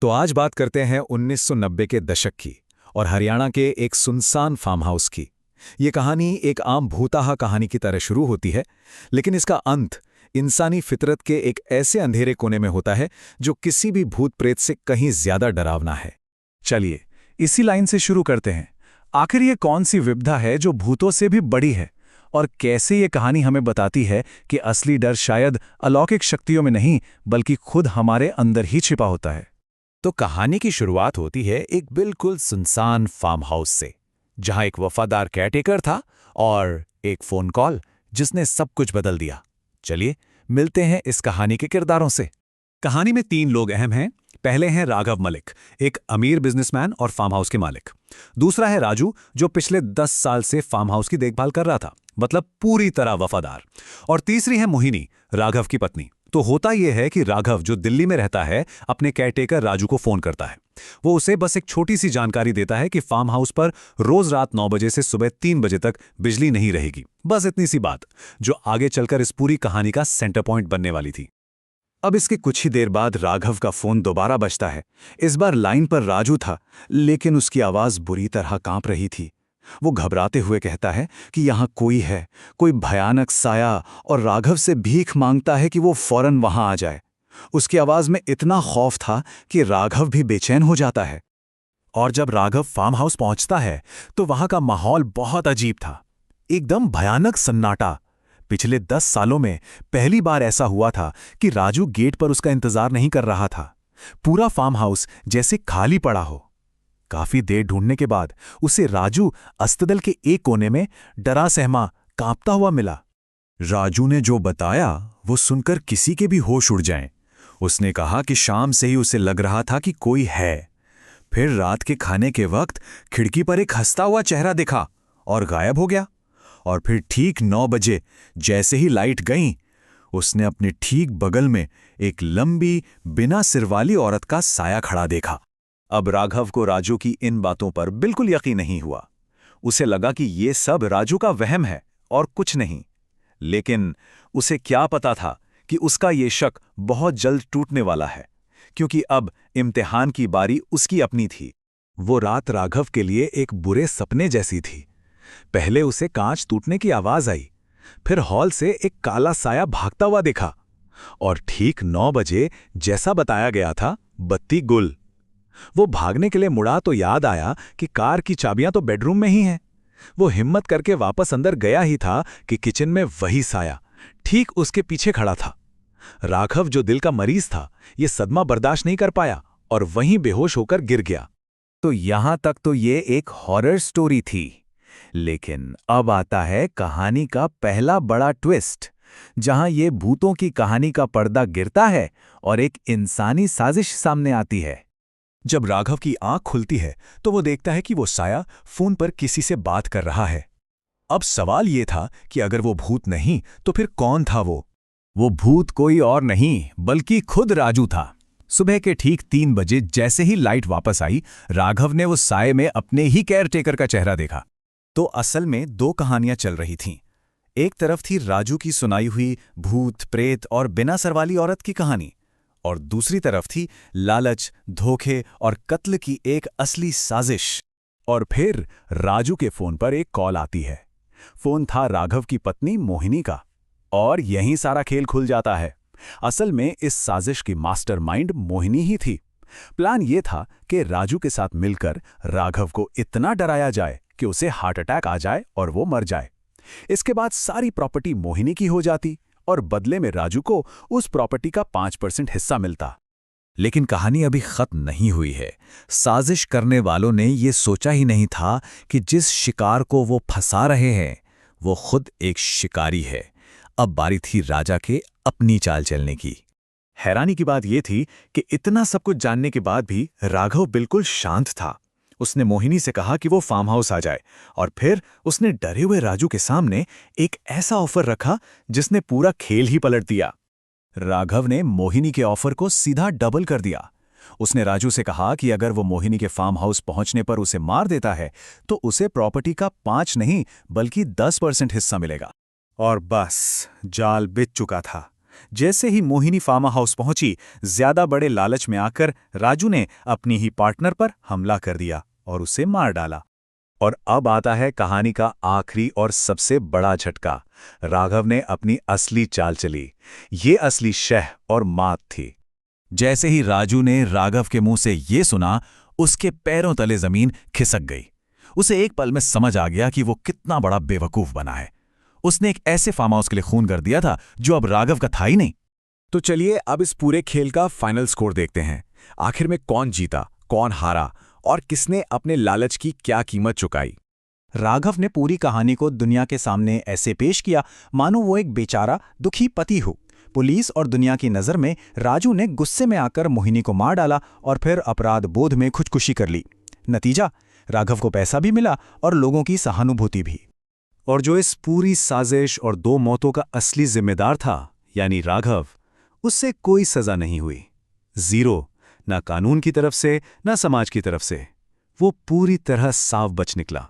तो आज बात करते हैं 1990 के दशक की और हरियाणा के एक सुनसान फार्म हाउस की। ये कहानी एक आम भूताहा कहानी की तरह शुरू होती है, लेकिन इसका अंत इंसानी फितरत के एक ऐसे अंधेरे कोने में होता है जो किसी भी भूत प्रेत से कहीं ज्यादा डरावना है। चलिए, इसी लाइन से शुरू करते हैं। आखिर ये कौन सी विपदा है जो भूतों से भी बड़ी है, और कैसे ये कहानी हमें बताती है कि असली डर शायद अलौकिक शक्तियों में नहीं बल्कि खुद हमारे अंदर ही छिपा होता है। तो कहानी की शुरुआत होती है एक बिल्कुल सुनसान फार्म हाउस से, जहां एक वफादार केयरटेकर था और एक फोन कॉल जिसने सब कुछ बदल दिया। चलिए मिलते हैं इस कहानी के किरदारों से। कहानी में 3 लोग अहम हैं। पहले हैं राघव मलिक, एक अमीर बिजनेसमैन और फार्म हाउस के मालिक। दूसरा है राजू, जो पिछले 10 साल से फार्म हाउस की देखभाल कर रहा था, मतलब पूरी तरह वफादार। और तीसरी है मोहिनी, राघव की पत्नी। तो होता यह है कि राघव, जो दिल्ली में रहता है, अपने केयरटेकर राजू को फोन करता है। वो उसे बस एक छोटी सी जानकारी देता है कि फार्म हाउस पर रोज रात 9 बजे से सुबह 3 बजे तक बिजली नहीं रहेगी। बस इतनी सी बात, जो आगे चलकर इस पूरी कहानी का सेंटर पॉइंट बनने वाली थी। अब इसके कुछ ही देर बाद राघव का फोन दोबारा बजता है। इस बार लाइन पर राजू था, लेकिन उसकी आवाज बुरी तरह कांप रही थी। वो घबराते हुए कहता है कि यहाँ कोई है, कोई भयानक साया, और राघव से भीख मांगता है कि वो फौरन वहां आ जाए। उसकी आवाज में इतना खौफ था कि राघव भी बेचैन हो जाता है। और जब राघव फार्म हाउस पहुंचता है तो वहां का माहौल बहुत अजीब था। एकदम भयानक सन्नाटा। पिछले 10 सालों में पहली बार ऐसा हुआ था कि राजू गेट पर उसका इंतजार नहीं कर रहा था। पूरा फार्म हाउस जैसे खाली पड़ा हो। काफी देर ढूंढने के बाद उसे राजू अस्तबल के एक कोने में डरा सहमा कांपता हुआ मिला। राजू ने जो बताया वो सुनकर किसी के भी होश उड़ जाएं। उसने कहा कि शाम से ही उसे लग रहा था कि कोई है। फिर रात के खाने के वक्त खिड़की पर एक हंसता हुआ चेहरा दिखा और गायब हो गया। और फिर ठीक 9 बजे जैसे ही लाइट गई, उसने अपने ठीक बगल में एक लंबी बिना सिर वाली औरत का साया खड़ा देखा। अब राघव को राजू की इन बातों पर बिल्कुल यकीन नहीं हुआ। उसे लगा कि ये सब राजू का वहम है और कुछ नहीं। लेकिन उसे क्या पता था कि उसका ये शक बहुत जल्द टूटने वाला है, क्योंकि अब इम्तिहान की बारी उसकी अपनी थी। वो रात राघव के लिए एक बुरे सपने जैसी थी। पहले उसे कांच टूटने की आवाज आई, फिर हॉल से एक काला साया भागता हुआ दिखा, और ठीक 9 बजे जैसा बताया गया था, बत्ती गुल। वो भागने के लिए मुड़ा तो याद आया कि कार की चाबियां तो बेडरूम में ही हैं। वो हिम्मत करके वापस अंदर गया ही था कि किचन में वही साया ठीक उसके पीछे खड़ा था। राघव, जो दिल का मरीज था, ये सदमा बर्दाश्त नहीं कर पाया और वहीं बेहोश होकर गिर गया। तो यहां तक तो ये एक हॉरर स्टोरी थी, लेकिन अब आता है कहानी का पहला बड़ा ट्विस्ट, जहां ये भूतों की कहानी का पर्दा गिरता है और एक इंसानी साजिश सामने आती है। जब राघव की आंख खुलती है तो वो देखता है कि वो साया फोन पर किसी से बात कर रहा है। अब सवाल ये था कि अगर वो भूत नहीं तो फिर कौन था वो? वो भूत कोई और नहीं बल्कि खुद राजू था। सुबह के ठीक 3 बजे जैसे ही लाइट वापस आई, राघव ने उस साये में अपने ही केयरटेकर का चेहरा देखा। तो असल में 2 कहानियां चल रही थीं। एक तरफ थी राजू की सुनाई हुई भूत प्रेत और बिना सर वाली औरत की कहानी, और दूसरी तरफ थी लालच, धोखे और कत्ल की एक असली साजिश। और फिर राजू के फोन पर एक कॉल आती है। फोन था राघव की पत्नी मोहिनी का, और यहीं सारा खेल खुल जाता है। असल में इस साजिश की मास्टरमाइंड मोहिनी ही थी। प्लान ये था कि राजू के साथ मिलकर राघव को इतना डराया जाए कि उसे हार्ट अटैक आ जाए और वो मर जाए। इसके बाद सारी प्रॉपर्टी मोहिनी की हो जाती और बदले में राजू को उस प्रॉपर्टी का 5% हिस्सा मिलता। लेकिन कहानी अभी खत्म नहीं हुई है। साजिश करने वालों ने ये सोचा ही नहीं था कि जिस शिकार को वो फंसा रहे हैं वो खुद एक शिकारी है। अब बारी थी राजा के अपनी चाल चलने की। हैरानी की बात यह थी कि इतना सब कुछ जानने के बाद भी राघव बिल्कुल शांत था। उसने मोहिनी से कहा कि वो फार्म हाउस आ जाए, और फिर उसने डरे हुए राजू के सामने एक ऐसा ऑफर रखा जिसने पूरा खेल ही पलट दिया। राघव ने मोहिनी के ऑफर को सीधा डबल कर दिया। उसने राजू से कहा कि अगर वो मोहिनी के फार्म हाउस पहुंचने पर उसे मार देता है तो उसे प्रॉपर्टी का 5 नहीं बल्कि 10% हिस्सा मिलेगा। और बस जाल बिछ चुका था। जैसे ही मोहिनी फार्म हाउस पहुंची, ज्यादा बड़े लालच में आकर राजू ने अपनी ही पार्टनर पर हमला कर दिया और उसे मार डाला। और अब आता है कहानी का आखिरी और सबसे बड़ा झटका। राघव ने अपनी असली चाल चली। ये असली शह और मात थी। जैसे ही राजू ने राघव के मुंह से ये सुना, उसके पैरों तले जमीन खिसक गई। उसे एक पल में समझ आ गया कि वो कितना बड़ा बेवकूफ बना है। उसने एक ऐसे फार्म हाउस के लिए खून कर दिया था जो अब राघव का था ही नहीं। तो चलिए अब इस पूरे खेल का फाइनल स्कोर देखते हैं। आखिर में कौन जीता, कौन हारा और किसने अपने लालच की क्या कीमत चुकाई। राघव ने पूरी कहानी को दुनिया के सामने ऐसे पेश किया मानो वो एक बेचारा दुखी पति हो। पुलिस और दुनिया की नज़र में राजू ने गुस्से में आकर मोहिनी को मार डाला और फिर अपराध बोध में खुदकुशी कर ली। नतीजा, राघव को पैसा भी मिला और लोगों की सहानुभूति भी। और जो इस पूरी साजिश और 2 मौतों का असली जिम्मेदार था, यानी राघव, उससे कोई सजा नहीं हुई। 0, ना कानून की तरफ से ना समाज की तरफ से। वो पूरी तरह साफ बच निकला।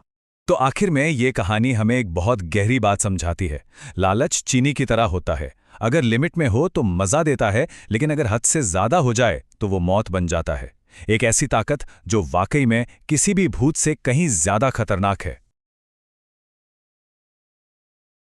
तो आखिर में ये कहानी हमें एक बहुत गहरी बात समझाती है। लालच चीनी की तरह होता है। अगर लिमिट में हो तो मजा देता है, लेकिन अगर हद से ज्यादा हो जाए तो वो मौत बन जाता है। एक ऐसी ताकत जो वाकई में किसी भी भूत से कहीं ज्यादा खतरनाक है।